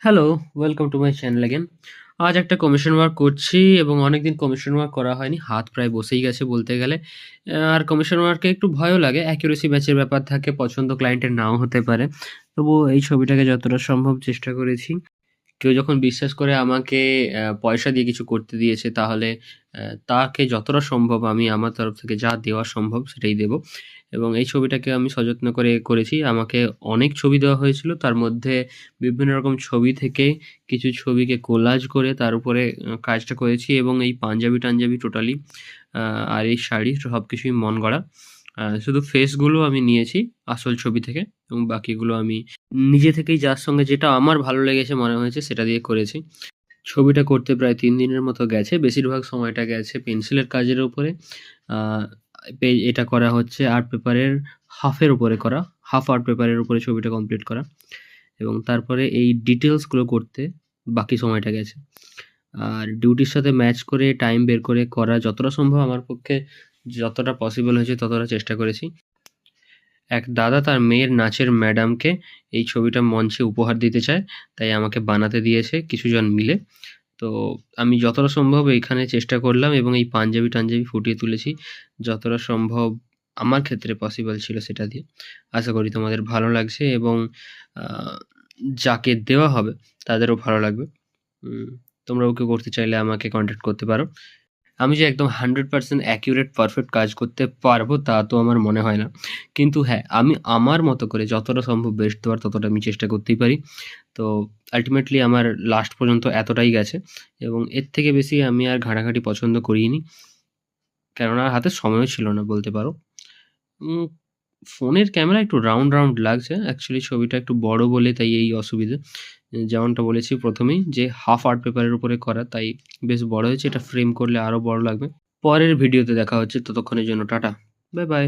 Hello, welcome to my channel again. আজ একটা commission work করছি এবং অনেকদিন কমিশন ওয়ার্ক করা হয়নি। হাত প্রায় বসেই গেছে বলতে গেলে। আর কমিশন ওয়ার্কে একটু ভয়ও লাগে। অ্যাকুরেসি ম্যাচের ব্যাপার থাকে, পছন্দ ক্লায়েন্টের নাও হতে পারে। তবুও এই ছবিটাকে যতটা সম্ভব চেষ্টা করেছি। কেউ যখন বিশ্বাস করে আমাকে পয়সা দিয়ে কিছু করতে দিয়েছে তাহলে তাকে যতটা সম্ভব আমি আমার তরফ থেকে যা দেওয়া সম্ভব সেটাই দেব। এবং এই ছবিটাকে আমি সযত্ন করে করেছি। আমাকে অনেক ছবি দেওয়া হয়েছিল। তার মধ্যে বিভিন্ন রকম ছবি থেকে কিছু ছবিকে কোলাজ করে তার উপরে কাজটা করেছি এবং এই পাঞ্জাবি-টাঞ্জাবি টোটালি আ আর এই শাড়ি সবকিছুই মন গড়া। শুধু ফেসগুলো আমি নিয়েছি আসল ছবি থেকে এবং বাকিগুলো আমি নিজে থেকেই যার সঙ্গে যেটা আমার ভালো লেগেছে মনে হয়েছে সেটা দিয়ে করেছি। ছবিটা করতে প্রায় ৩ দিনের মতো গেছে। বেশিরভাগ সময়টা গেছে পেন্সিলের কাজের উপরে। আ এটা করা হচ্ছে আর্ট পেপারের হাফের উপরে করা। হাফ আর্ট পেপারের উপরে ছবিটা কমপ্লিট করা এবং তারপরে এই ডিটেইলসগুলো করতে বাকি সময়টা গেছে। আর ডিউটির সাথে ম্যাচ করে টাইম বের করে করা যতটা সম্ভব আমার পক্ষে যতটা পসিবল হয়েছে ততটা চেষ্টা করেছি। এক দাদা তার মেয়ের নাচের ম্যাডামকে এই ছবিটা মঞ্চে উপহার দিতে চায়। তাই আমাকে বানাতে দিয়েছে কিছুজন মিলে। তো আমি যতটা সম্ভব এইখানে চেষ্টা করলাম এবং এই পাঞ্জাবি-টাঞ্জাবি ফুটিয়ে তুলেছি। যতটা সম্ভব আমার ক্ষেত্রে পসিবল ছিল সেটা দিয়ে। আশা করি তোমাদের ভালো লাগছে এবং আ যাকে দেওয়া হবে তাদেরও ভালো লাগবে। উম তোমরাও কেউ করতে চাইলে আমাকে কনট্যাক্ট করতে পারো। আমি যে একদম 100% অ্যাকুরেট পারফেক্ট কাজ করতে পারবো তা তো আমার মনে হয় না। কিন্তু হ্যাঁ, আমি আমার মতো করে যতটা সম্ভব বেস্ট দেওয়ার ততটা আমি চেষ্টা করতেই পারি। তো আল্টিমেটলি আমার লাস্ট পর্যন্ত এতটাই গেছে এবং এর থেকে বেশি আমি আর ঘাঁটাঘাঁটি পছন্দ করিনি। কেননা হাতে সময়ও ছিল না বলতে পারো। উম ফোনের ক্যামেরা একটু রাউন্ড লাগছে। অ্যাকচুয়ালি ছবিটা একটু বড় বলে তাই এই অসুবিধে। যেমনটা বলেছি ১ম এই যে হাফ আর্ট পেপারের উপরে করা তাই বেশ বড় হয়েছে। এটা ফ্রেম করলে আরো বড় লাগবে। পরের ভিডিওতে দেখা হচ্ছে। ততক্ষণের জন্য টাটা। By, by.